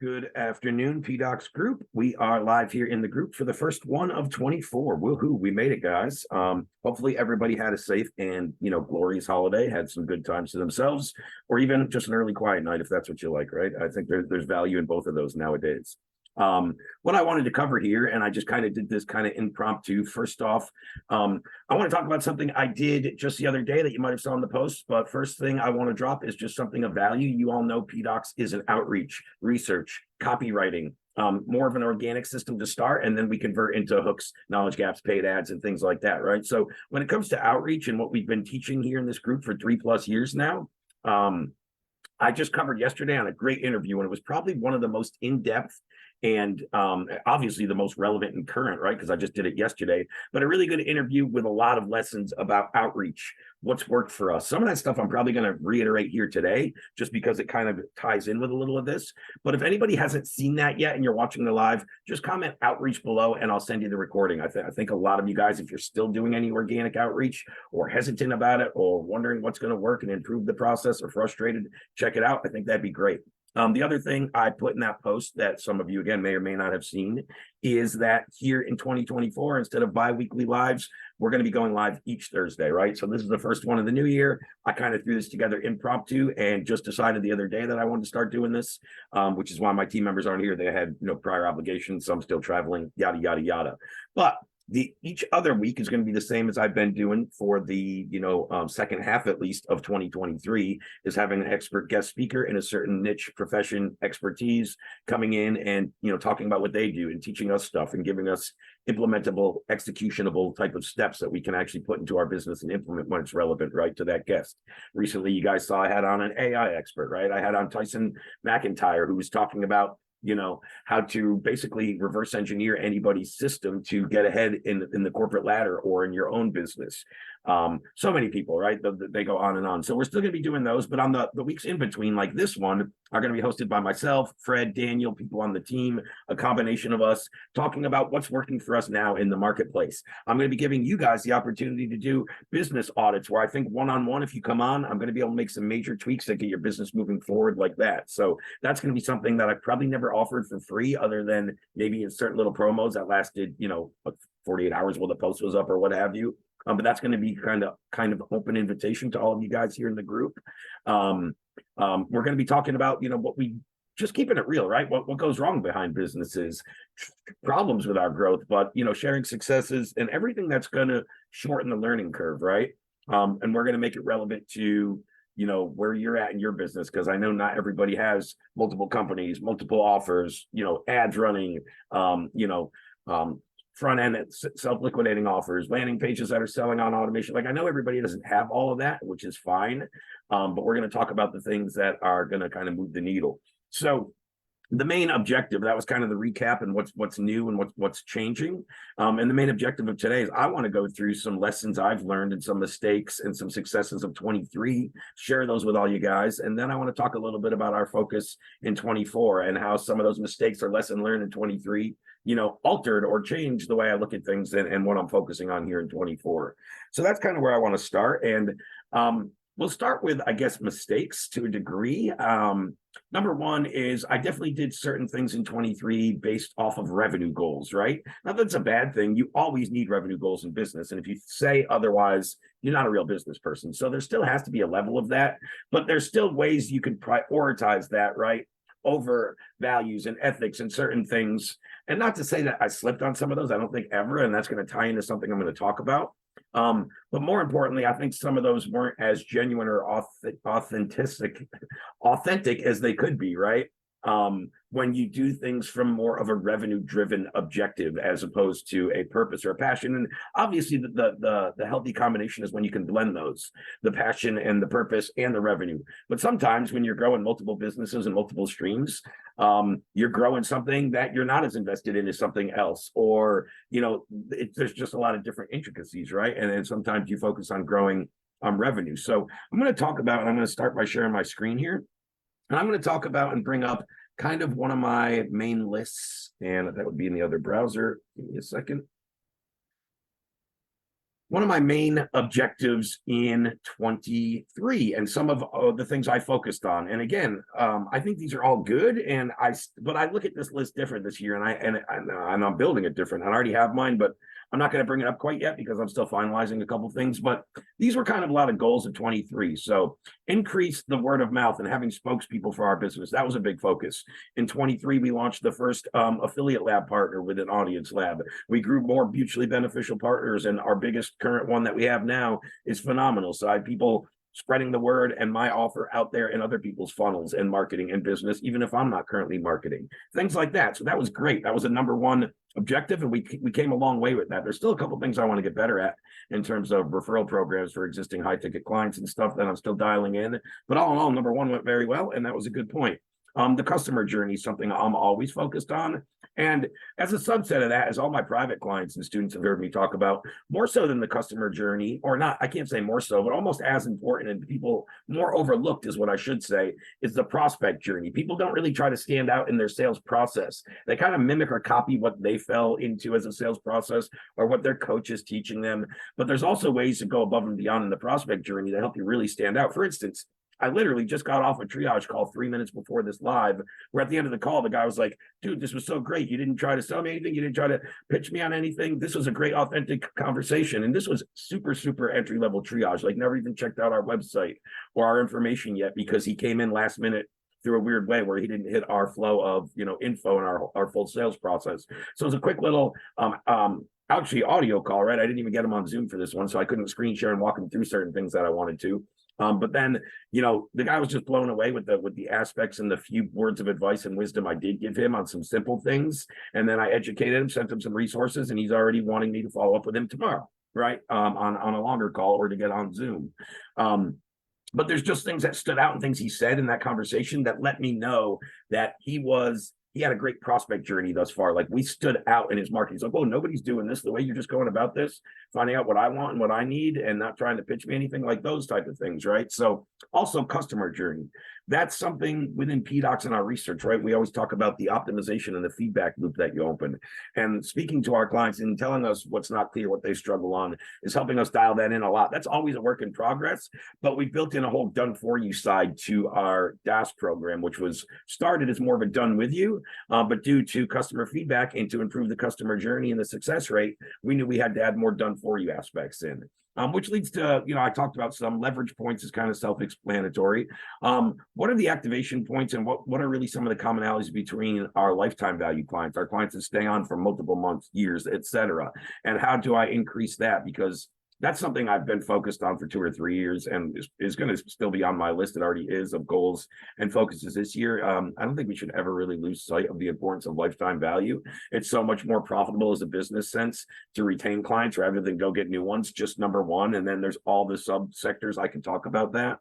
Good afternoon, PDOCS group. We are live here in the group for the first one of 24. Woohoo, we made it, guys. Hopefully everybody had a safe and, glorious holiday, had some good times to themselves, or even just an early quiet night, if that's what you like, right? I think there's value in both of those nowadays. What I wanted to cover here, and I just kind of did this kind of impromptu. First off, I want to talk about something I did just the other day that you might have saw in the post. But first thing I want to drop is just something of value. You all know PDOCS is an outreach, research, copywriting, more of an organic system to start, and then we convert into hooks, knowledge gaps, paid ads, and things like that, right? So when it comes to outreach and what we've been teaching here in this group for 3+ years now, I just covered yesterday on a great interview, and it was probably one of the most in-depth and obviously the most relevant and current, right? Because I just did it yesterday, but a really good interview with a lot of lessons about outreach, what's worked for us. Some of that stuff I'm probably going to reiterate here today, just because it kind of ties in with a little of this. But if anybody hasn't seen that yet and you're watching the live, just comment outreach below and I'll send you the recording. I think a lot of you guys, if you're still doing any organic outreach or hesitant about it or wondering what's going to work and improve the process or frustrated, check it out. I think that'd be great. The other thing I put in that post that some of you, again, may or may not have seen is that here in 2024, instead of bi-weekly lives, we're going to be going live each Thursday, right? So this is the first one of the new year. I kind of threw this together impromptu and just decided the other day that I wanted to start doing this, which is why my team members aren't here. They had prior obligations. Some still traveling, yada, yada, yada. But each other week is going to be the same as I've been doing for the second half at least of 2023, is having an expert guest speaker in a certain niche profession expertise coming in and talking about what they do and teaching us stuff and giving us implementable, executionable type of steps that we can actually put into our business and implement when it's relevant, right, to that guest. Recently, you guys saw I had on an AI expert, right? I had on Tyson McIntyre, who was talking about how to basically reverse engineer anybody's system to get ahead in the corporate ladder or in your own business. So many people, right? They go on and on. So we're still going to be doing those, but on the weeks in between, like this one, are going to be hosted by myself, Fred, Daniel, people on the team, a combination of us talking about what's working for us now in the marketplace. I'm going to be giving you guys the opportunity to do business audits where I think one-on-one, if you come on, I'm going to be able to make some major tweaks that get your business moving forward like that. So that's going to be something that I probably never offered for free other than maybe in certain little promos that lasted, 48 hours while the post was up or what have you. But that's going to be kind of open invitation to all of you guys here in the group. We're going to be talking about, what we just keeping it real, right? What goes wrong behind businesses, problems with our growth, but, sharing successes and everything that's going to shorten the learning curve, right? And we're going to make it relevant to, where you're at in your business, because I know not everybody has multiple companies, multiple offers, ads running, front end self-liquidating offers, landing pages that are selling on automation. Like, I know everybody doesn't have all of that, which is fine. But we're going to talk about the things that are going to kind of move the needle. So the main objective, that was kind of the recap and what's new and what's changing. And the main objective of today is I want to go through some lessons I've learned and some mistakes and some successes of 23, share those with all you guys. And then I want to talk a little bit about our focus in 24 and how some of those mistakes or lesson learned in 23, altered or changed the way I look at things and what I'm focusing on here in 24. So that's kind of where I want to start. And we'll start with, I guess, mistakes to a degree. Number one is I definitely did certain things in 23 based off of revenue goals, right? Now, that's a bad thing. You always need revenue goals in business. And if you say otherwise, you're not a real business person. So there still has to be a level of that, but there's still ways you can prioritize that, right, over values and ethics and certain things. And not to say that I slipped on some of those, I don't think ever, and that's going to tie into something I'm going to talk about. But more importantly, I think some of those weren't as genuine or authentic as they could be, right? When you do things from more of a revenue-driven objective as opposed to a purpose or a passion. And obviously the healthy combination is when you can blend those, the passion and the purpose and the revenue. But sometimes when you're growing multiple businesses and multiple streams, you're growing something that you're not as invested in as something else, or, there's just a lot of different intricacies, right? And then sometimes you focus on growing revenue. So I'm going to talk about, and I'm going to start by sharing my screen here. And I'm going to talk about and bring up kind of one of my main lists, and that would be in the other browser. Give me a second. one of my main objectives in 23 and some of the things I focused on. And again, I think these are all good. But I look at this list different this year, and I'm building it different. I already have mine, but I'm not going to bring it up quite yet because I'm still finalizing a couple things. But these were kind of a lot of goals in 23. So increase the word of mouth and having spokespeople for our business. That was a big focus. In 23, we launched the first affiliate lab partner with an audience lab. We grew more mutually beneficial partners, and our biggest current one that we have now is phenomenal. So I have people spreading the word and my offer out there in other people's funnels and marketing and business, even if I'm not currently marketing, things like that. So that was great. That was a number one objective, and we came a long way with that. There's still a couple of things I want to get better at in terms of referral programs for existing high ticket clients and stuff that I'm still dialing in. But all in all, number one went very well, and that was a good point. The customer journey is something I'm always focused on. And as a subset of that is all my private clients and students have heard me talk about, more so than the customer journey, or not, I can't say more so, but almost as important and people more overlooked is what I should say, is the prospect journey. People don't really try to stand out in their sales process. They kind of mimic or copy what they fell into as a sales process or what their coach is teaching them. But there's also ways to go above and beyond in the prospect journey that help you really stand out. For instance, I literally just got off a triage call 3 minutes before this live, where at the end of the call, the guy was like, dude, this was so great. You didn't try to sell me anything. You didn't try to pitch me on anything. This was a great, authentic conversation. And this was super, super entry-level triage, like never even checked out our website or our information yet because he came in last minute through a weird way where he didn't hit our flow of, info in our full sales process. So it was a quick little, actually audio call, right? I didn't even get him on Zoom for this one, so I couldn't screen share and walk him through certain things that I wanted to. But then, the guy was just blown away with the aspects and the few words of advice and wisdom I did give him on some simple things. And then I educated him, sent him some resources, and he's already wanting me to follow up with him tomorrow, right? On a longer call or to get on Zoom. But there's just things that stood out and things he said in that conversation that let me know that he had a great prospect journey thus far. Like, we stood out in his marketing. He's like, oh, nobody's doing this the way you're just going about this, finding out what I want and what I need and not trying to pitch me anything, like those type of things, right? So also customer journey. That's something within PDOCS in our research, right? We always talk about the optimization and the feedback loop that you open. And speaking to our clients and telling us what's not clear, what they struggle on, is helping us dial that in a lot. That's always a work in progress, but we built in a whole done for you side to our DAS program, which was started as more of a done with you, but due to customer feedback and to improve the customer journey and the success rate, we knew we had to add more done for you aspects in. Which leads to, I talked about some leverage points is kind of self-explanatory. What are the activation points and what are really some of the commonalities between our lifetime value clients, our clients that stay on for multiple months, years, et cetera? And how do I increase that? Because that's something I've been focused on for 2 or 3 years and is going to still be on my list. It already is, of goals and focuses this year. I don't think we should ever really lose sight of the importance of lifetime value. It's so much more profitable as a business sense to retain clients rather than go get new ones, just number one. And then there's all the subsectors I can talk about that.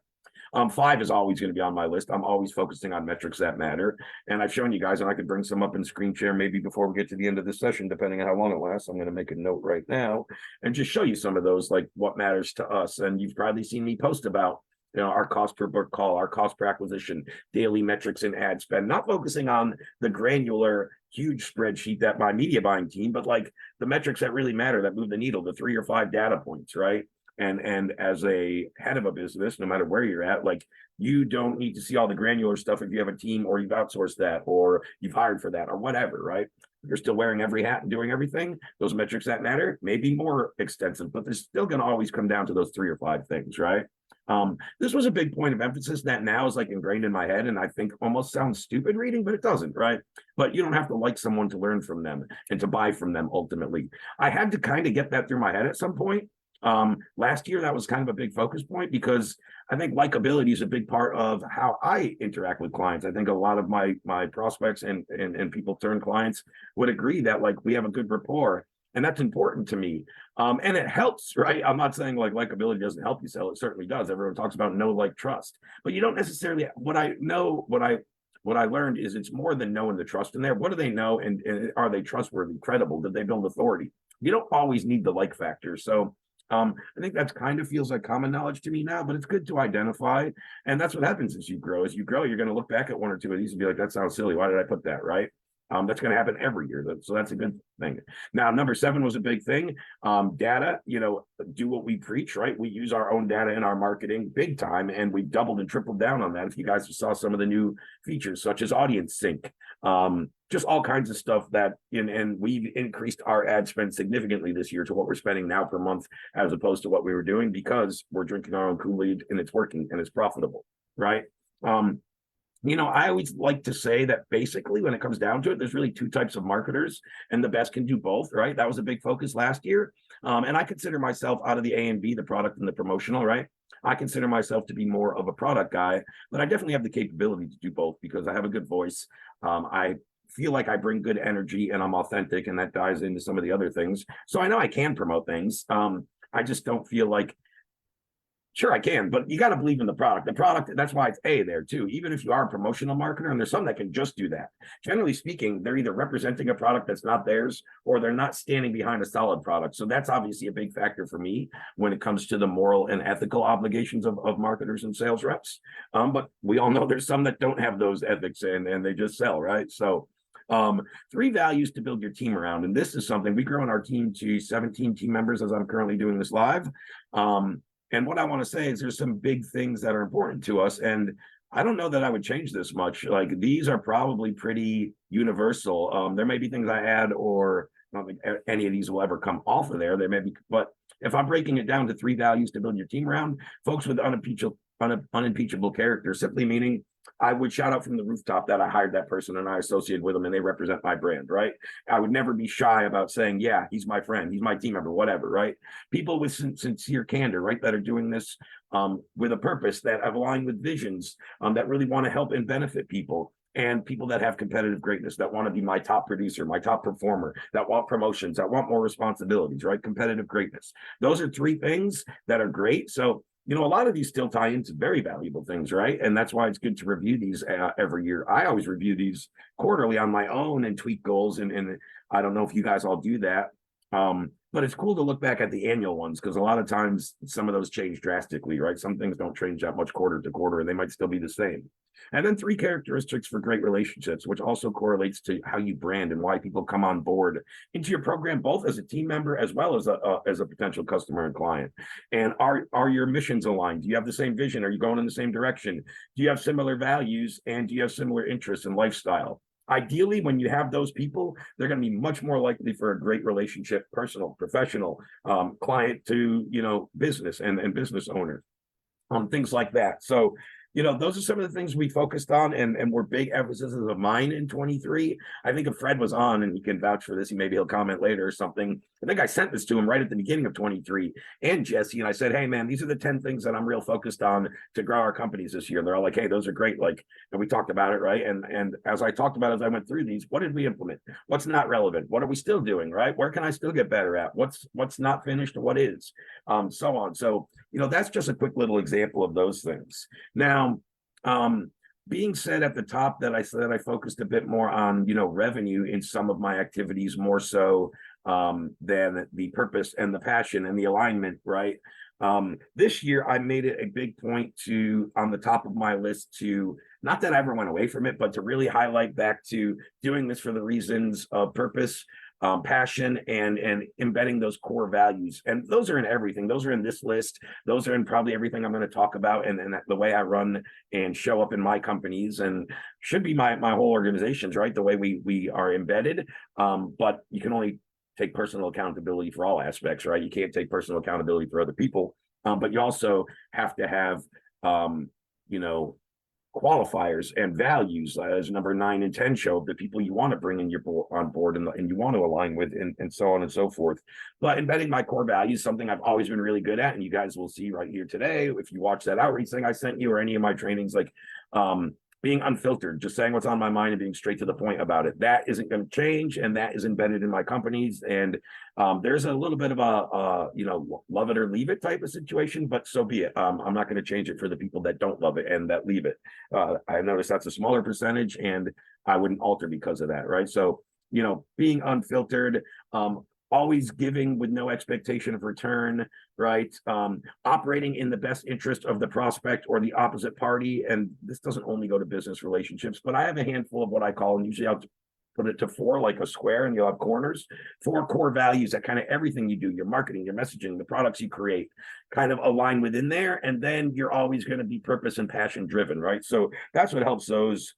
5 is always going to be on my list. I'm always focusing on metrics that matter. And I've shown you guys, and I could bring some up in screen share maybe before we get to the end of this session, depending on how long it lasts. I'm going to make a note right now and just show you some of those, like what matters to us. And you've probably seen me post about our cost per book call, our cost per acquisition, daily metrics and ad spend, not focusing on the granular huge spreadsheet that my media buying team, but like the metrics that really matter, that move the needle, the 3 or 5 data points, right? And as a head of a business, no matter where you're at, like, you don't need to see all the granular stuff if you have a team or you've outsourced that or you've hired for that or whatever, right? You're still wearing every hat and doing everything. Those metrics that matter may be more extensive, but they're still going to always come down to those 3 or 5 things, right? This was a big point of emphasis that now is like ingrained in my head, and I think almost sounds stupid reading, but it doesn't, right? But you don't have to like someone to learn from them and to buy from them ultimately. I had to kind of get that through my head at some point. Last year, that was kind of a big focus point because I think likability is a big part of how I interact with clients. I think a lot of my prospects and people turn clients would agree that like we have a good rapport, and that's important to me. And it helps, right? I'm not saying like likability doesn't help you sell. It certainly does. Everyone talks about know, like, trust, but you don't necessarily. What I learned is it's more than knowing the trust in there. What do they know, and are they trustworthy, credible? Did they build authority? You don't always need the like factor. So I think that's kind of feels like common knowledge to me now, but it's good to identify. And that's what happens as you grow. As you grow, you're going to look back at 1 or 2 of these and be like, that sounds silly. Why did I put that, right? That's going to happen every year. So that's a good thing. Now, number 7 was a big thing. Data, do what we preach, right? We use our own data in our marketing big time, and we doubled and tripled down on that. If you guys saw some of the new features, such as audience sync, just all kinds of stuff and we've increased our ad spend significantly this year to what we're spending now per month, as opposed to what we were doing, because we're drinking our own Kool-Aid and it's working and it's profitable, right? I always like to say that basically when it comes down to it, there's really 2 types of marketers, and the best can do both, right? That was a big focus last year. And I consider myself, out of the A and B, the product and the promotional, right? I consider myself to be more of a product guy, but I definitely have the capability to do both because I have a good voice. I feel like I bring good energy and I'm authentic, and that dives into some of the other things. So I know I can promote things. I just don't feel like, sure, I can, but you got to believe in the product. The product, that's why it's A there too. Even if you are a promotional marketer, and there's some that can just do that. Generally speaking, they're either representing a product that's not theirs, or they're not standing behind a solid product. So that's obviously a big factor for me when it comes to the moral and ethical obligations of marketers and sales reps. But we all know there's some that don't have those ethics and they just sell, right? So 3 values to build your team around. And this is something we grown our team to 17 team members as I'm currently doing this live. And what I want to say is there's some big things that are important to us. And I don't know that I would change this much. Like, these are probably pretty universal. There may be things I add, or I don't think any of these will ever come off of there. There may be, but if I'm breaking it down to 3 values to build your team around, folks with unimpeachable character, simply meaning I would shout out from the rooftop that I hired that person and I associated with them and they represent my brand, right? I would never be shy about saying, yeah, he's my friend, he's my team member, whatever, right? People with sincere candor, right, that are doing this with a purpose, that have aligned with visions, that really want to help and benefit people. And people that have competitive greatness, that want to be my top producer, my top performer, that want promotions, that want more responsibilities, right? Competitive greatness. Those are 3 things that are great. So, a lot of these still tie into very valuable things, right? And that's why it's good to review these every year. I always review these quarterly on my own and tweak goals. And I don't know if you guys all do that. But it's cool to look back at the annual ones, because a lot of times some of those change drastically, right? Some things don't change that much quarter to quarter, and they might still be the same. And then 3 characteristics for great relationships, which also correlates to how you brand and why people come on board into your program, both as a team member as well as a potential customer and client. And are your missions aligned? Do you have the same vision? Are you going in the same direction? Do you have similar values? And do you have similar interests and lifestyle? Ideally, when you have those people, they're going to be much more likely for a great relationship, personal, professional, client to, business and business owner, things like that. So, those are some of the things we focused on and were big emphases of mine in 23. I think if Fred was on and he can vouch for this, maybe he'll comment later or something. I think I sent this to him right at the beginning of 23, and Jesse, and I said, hey man, these are the 10 things that I'm real focused on to grow our companies this year. And they're all like, hey, those are great. Like, and we talked about it, right? And as I talked about, as I went through these, what did we implement? What's not relevant? What are we still doing, right? Where can I still get better at? What's not finished? What is? So on. So, that's just a quick little example of those things. Now, being said at the top that I said I focused a bit more on, revenue in some of my activities, more so than the purpose and the passion and the alignment, right? This year, I made it a big point to, on the top of my list, to, not that I ever went away from it, but to really highlight back to doing this for the reasons of purpose, passion, and embedding those core values. And those are in everything. Those are in this list. Those are in probably everything I'm going to talk about, and the way I run and show up in my companies, and should be my whole organizations, right? The way we are embedded. But you can only take personal accountability for all aspects, right? You can't take personal accountability for other people, but you also have to have, qualifiers and values, as number 9 and 10 show, the people you want to bring in on board and you want to align with, and so on and so forth. But embedding my core values, something I've always been really good at, and you guys will see right here today if you watch that outreach thing I sent you, or any of my trainings, like being unfiltered, just saying what's on my mind and being straight to the point about it. That isn't going to change, and that is embedded in my companies. And there's a little bit of a love it or leave it type of situation, but so be it. I'm not going to change it for the people that don't love it and that leave it. I noticed that's a smaller percentage, and I wouldn't alter because of that, right? So, being unfiltered, always giving with no expectation of return, right? Operating in the best interest of the prospect or the opposite party. And this doesn't only go to business relationships, but I have a handful of what I call, and usually I'll put it to 4 like a square, and you'll have corners. 4 core values that kind of everything you do, your marketing, your messaging, the products you create, kind of align within there. And then you're always going to be purpose and passion driven, right? So that's what helps those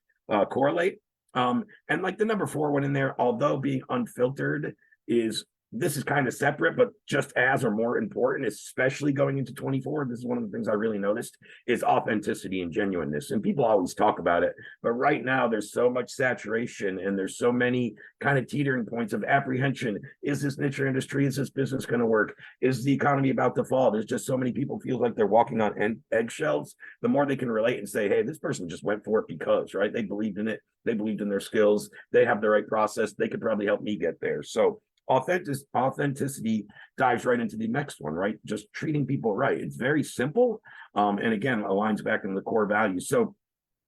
correlate. And like the number 4 one in there, although being unfiltered is, this is kind of separate, but just as or more important, especially going into 24. This is one of the things I really noticed is authenticity and genuineness. And people always talk about it, but right now there's so much saturation and there's so many kind of teetering points of apprehension. Is this niche industry? Is this business going to work? Is the economy about to fall? There's just so many people feel like they're walking on eggshells. The more they can relate and say, hey, this person just went for it because, right? They believed in it. They believed in their skills. They have the right process. They could probably help me get there. So authenticity dives right into the next one, right? Just treating people right. It's very simple. And again, aligns back into the core values. So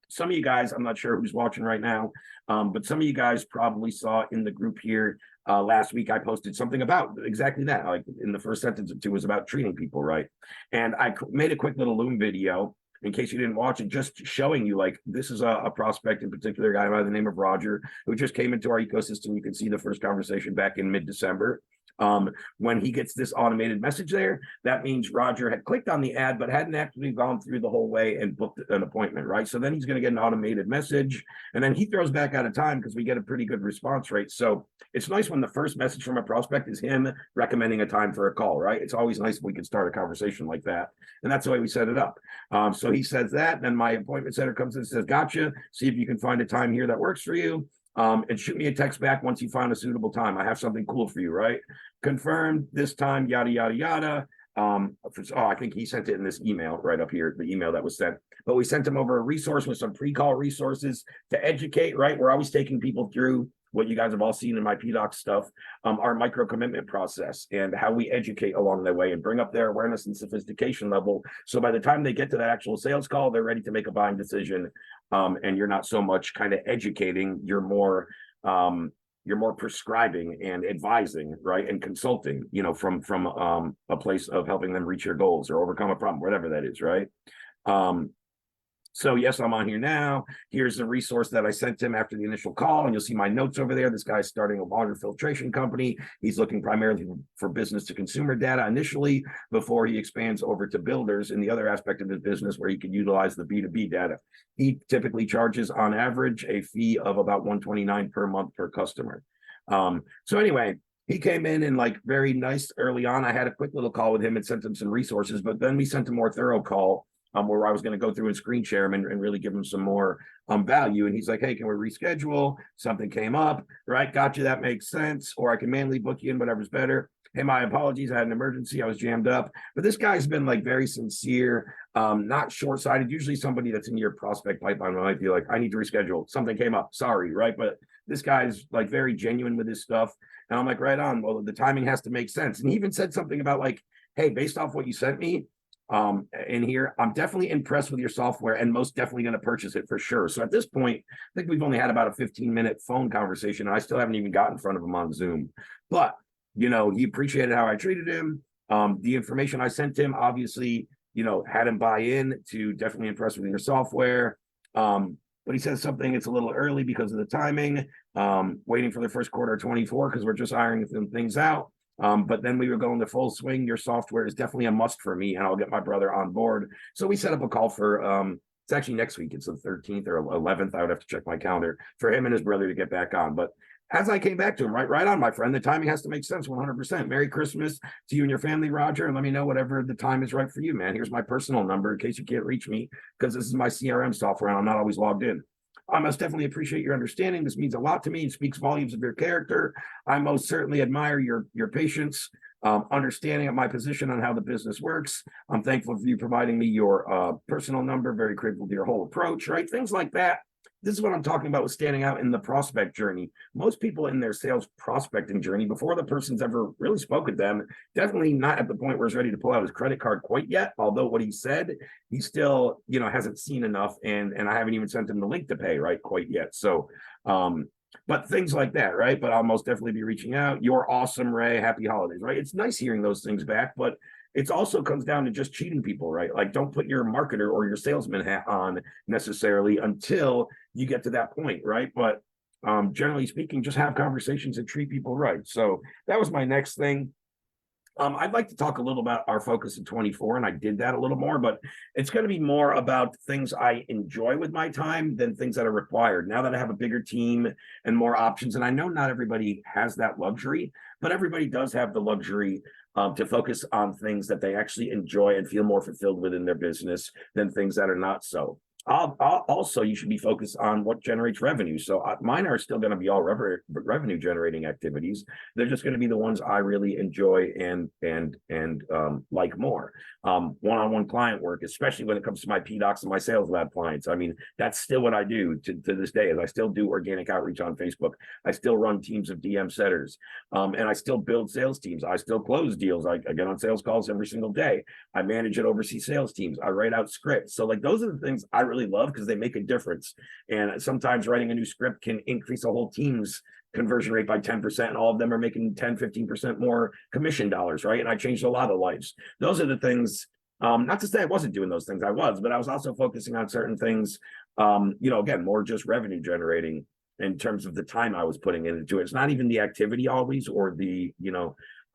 some of you guys, I'm not sure who's watching right now, but some of you guys probably saw in the group here last week, I posted something about exactly that. Like in the first sentence or two was about treating people right. And I made a quick little Loom video in case you didn't watch it, just showing you like this is a prospect in particular, a guy by the name of Roger, who just came into our ecosystem. You can see the first conversation back in mid-December. When he gets this automated message there, that means Roger had clicked on the ad, but hadn't actually gone through the whole way and booked an appointment, right? So then he's going to get an automated message, and then he throws back out of time because we get a pretty good response rate. So it's nice when the first message from a prospect is him recommending a time for a call, right? It's always nice if we can start a conversation like that. And that's the way we set it up. So he says that, then my appointment setter comes in and says, gotcha, see if you can find a time here that works for you. And shoot me a text back once you find a suitable time. I have something cool for you, right? Confirmed this time, yada, yada, yada. I think he sent it in this email right up here, the email that was sent. But we sent him over a resource with some pre-call resources to educate, right? We're always taking people through what you guys have all seen in my PDOCS stuff, our micro commitment process and how we educate along the way and bring up their awareness and sophistication level. So by the time they get to that actual sales call, they're ready to make a buying decision. And you're not so much kind of educating, you're more prescribing and advising, right? And consulting, from a place of helping them reach their goals or overcome a problem, whatever that is, right? So yes, I'm on here now. Here's the resource that I sent him after the initial call, and you'll see my notes over there. This guy's starting a water filtration company. He's looking primarily for business to consumer data initially before he expands over to builders in the other aspect of his business where he can utilize the B2B data. He typically charges on average a fee of about $129 per month per customer. So anyway, he came in and like very nice early on. I had a quick little call with him and sent him some resources, but then we sent a more thorough call where I was going to go through and screen share him and really give him some more value. And he's like, hey, can we reschedule? Something came up, right? Gotcha, that makes sense. Or I can manually book you in, whatever's better. Hey, my apologies, I had an emergency, I was jammed up. But this guy's been like very sincere, not short-sighted. Usually somebody that's in your prospect pipeline might be like, I need to reschedule. Something came up, sorry, right? But this guy's like very genuine with his stuff. And I'm like, right on, well, the timing has to make sense. And he even said something about like, hey, based off what you sent me, in here, I'm definitely impressed with your software and most definitely going to purchase it for sure. So at this point, I think we've only had about a 15-minute phone conversation, and I still haven't even got in front of him on Zoom. But, he appreciated how I treated him. The information I sent him, obviously, had him buy in to definitely impressed with your software. But he says something, it's a little early because of the timing, waiting for the first quarter of 24 because we're just ironing some things out. But then we were going to full swing. Your software is definitely a must for me, and I'll get my brother on board. So we set up a call for, it's actually next week. It's the 13th or 11th. I would have to check my calendar for him and his brother to get back on. But as I came back to him, right on, my friend, the timing has to make sense 100%. Merry Christmas to you and your family, Roger. And let me know whatever the time is right for you, man. Here's my personal number in case you can't reach me because this is my CRM software and I'm not always logged in. I most definitely appreciate your understanding. This means a lot to me. It speaks volumes of your character. I most certainly admire your patience, understanding of my position on how the business works. I'm thankful for you providing me your personal number. Very grateful to your whole approach, right? Things like that. This is what I'm talking about with standing out in the prospect journey. Most people in their sales prospecting journey, before the person's ever really spoken to them, definitely not at the point where he's ready to pull out his credit card quite yet. Although what he said, he still, hasn't seen enough, and I haven't even sent him the link to pay, right, quite yet. So, but things like that, right? But I'll most definitely be reaching out. You're awesome, Ray. Happy holidays, right? It's nice hearing those things back, but it also comes down to just cheating people, right? Like, don't put your marketer or your salesman hat on necessarily until you get to that point, right? But generally speaking, just have conversations and treat people right. So that was my next thing. I'd like to talk a little about our focus in 24, and I did that a little more, but it's going to be more about things I enjoy with my time than things that are required. Now that I have a bigger team and more options, and I know not everybody has that luxury, but everybody does have the luxury to focus on things that they actually enjoy and feel more fulfilled within their business than things that are not so. Also, you should be focused on what generates revenue. So mine are still going to be all revenue generating activities. They're just going to be the ones I really enjoy and like more. One-on-one client work, especially when it comes to my PDOCS and my sales lab clients. I mean, that's still what I do to this day. Is I still do organic outreach on Facebook. I still run teams of DM setters, and I still build sales teams. I still close deals. I get on sales calls every single day. I manage and oversee sales teams. I write out scripts. So like those are the things I really love because they make a difference. And sometimes writing a new script can increase a whole team's conversion rate by 10%, and all of them are making 10-15% more commission dollars, right? And I changed a lot of lives. Those are the things, not to say I wasn't doing those things, I was, but I was also focusing on certain things, again, more just revenue generating in terms of the time I was putting into it. It's not even the activity always, or the,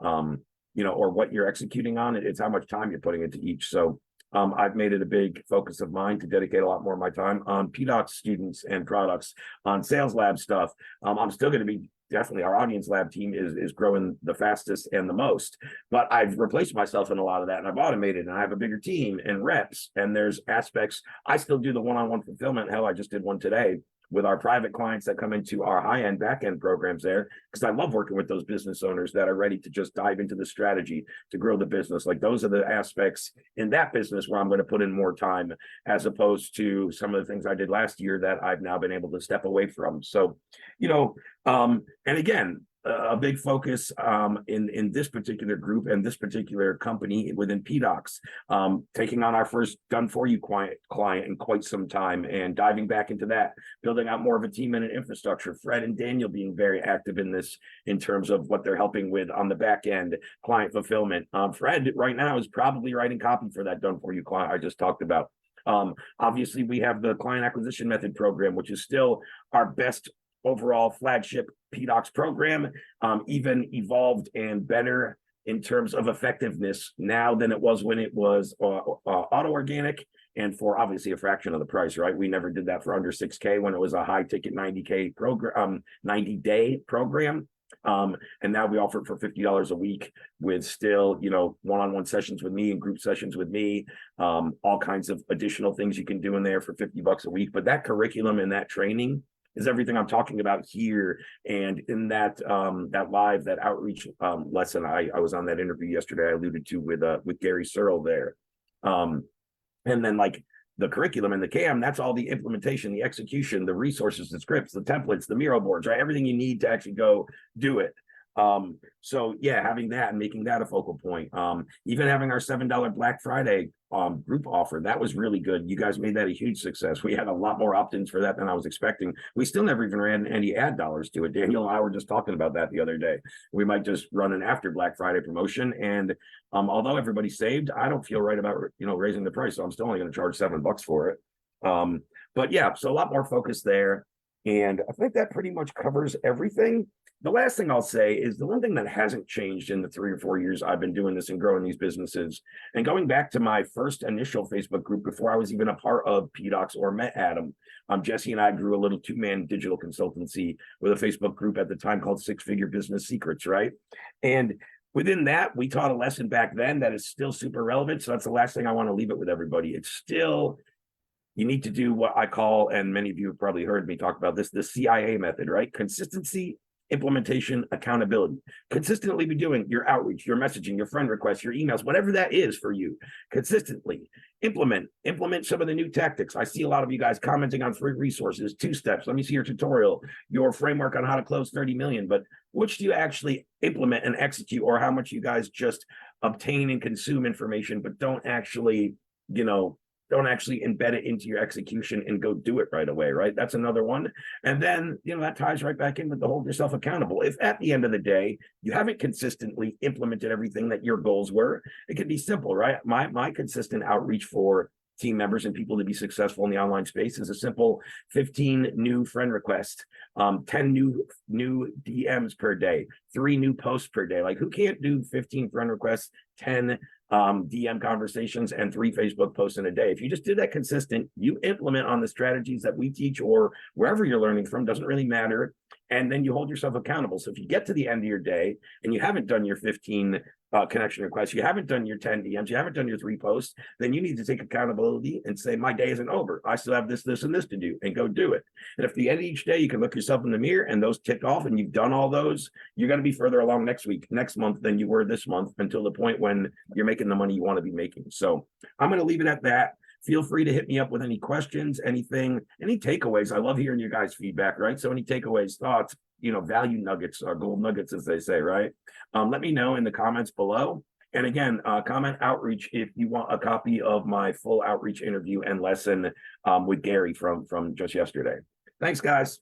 or what you're executing on. It's how much time you're putting into each. So I've made it a big focus of mine to dedicate a lot more of my time on PDOCS students and products, on sales lab stuff. I'm still going to be, definitely our audience lab team is growing the fastest and the most, but I've replaced myself in a lot of that, and I've automated, and I have a bigger team and reps, and there's aspects. I still do the one-on-one fulfillment. Hell, I just did one today with our private clients that come into our high-end back-end programs there, because I love working with those business owners that are ready to just dive into the strategy to grow the business. Like those are the aspects in that business where I'm going to put in more time, as opposed to some of the things I did last year that I've now been able to step away from. So, and again, a big focus in this particular group and this particular company within PDOCS, taking on our first done-for-you client in quite some time and diving back into that, building out more of a team and an infrastructure. Fred and Daniel being very active in this in terms of what they're helping with on the back end, client fulfillment. Fred right now is probably writing copy for that done-for-you client I just talked about. Obviously, we have the client acquisition method program, which is still our best overall flagship PDOCS program, even evolved and better in terms of effectiveness now than it was when it was auto organic, and for obviously a fraction of the price, right? We never did that for under 6K when it was a high ticket 90K program, 90-day program. And now we offer it for $50 a week with still, one-on-one sessions with me and group sessions with me, all kinds of additional things you can do in there for $50 a week. But that curriculum and that training is everything I'm talking about here. And in that that outreach lesson, I was on that interview yesterday I alluded to with Gary Searle there. And then like the curriculum and the CAM, that's all the implementation, the execution, the resources, the scripts, the templates, the Miro boards, right? Everything you need to actually go do it. So yeah, having that and making that a focal point. Even having our $7 Black Friday group offer, that was really good. You guys made that a huge success. We had a lot more opt-ins for that than I was expecting. We still never even ran any ad dollars to it. Daniel and I were just talking about that the other day. We might just run an after Black Friday promotion. And although everybody saved, I don't feel right about raising the price, so I'm still only going to charge $7 for it. But yeah, so a lot more focus there. And I think that pretty much covers everything. The last thing I'll say is the one thing that hasn't changed in the 3 or 4 years I've been doing this and growing these businesses, and going back to my first initial Facebook group before I was even a part of PDOCS or met Adam, Jesse and I grew a little 2-man digital consultancy with a Facebook group at the time called 6-Figure Business Secrets, right? And within that, we taught a lesson back then that is still super relevant. So that's the last thing I want to leave it with everybody. It's still, you need to do what I call, and many of you have probably heard me talk about this, the CIA method, right? Consistency, implementation, accountability. Consistently be doing your outreach, your messaging, your friend requests, your emails, whatever that is for you. Consistently implement some of the new tactics. I see a lot of you guys commenting on free resources, 2 steps. Let me see your tutorial, your framework on how to close 30 million. But which do you actually implement and execute, or how much you guys just obtain and consume information, but don't actually embed it into your execution and go do it right away, right? That's another one. And then, that ties right back in with the hold yourself accountable. If at the end of the day, you haven't consistently implemented everything that your goals were, it can be simple, right? My consistent outreach for team members and people to be successful in the online space is a simple 15 new friend requests, 10 new DMs per day, 3 new posts per day. Like, who can't do 15 friend requests, 10 DM conversations, and 3 Facebook posts in a day? If you just did that consistent, you implement on the strategies that we teach or wherever you're learning from, doesn't really matter. And then you hold yourself accountable. So if you get to the end of your day and you haven't done your 15 connection requests, you haven't done your 10 DMs, you haven't done your 3 posts, then you need to take accountability and say, my day isn't over. I still have this, this, and this to do, and go do it. And if at the end of each day you can look yourself in the mirror and those tick off and you've done all those, you're going to be further along next week, next month than you were this month, until the point when you're making the money you want to be making. So I'm going to leave it at that. Feel free to hit me up with any questions, anything, any takeaways. I love hearing your guys' feedback, right? So any takeaways, thoughts, value nuggets or gold nuggets, as they say, right? Let me know in the comments below. And again, comment outreach if you want a copy of my full outreach interview and lesson with Gary from just yesterday. Thanks, guys.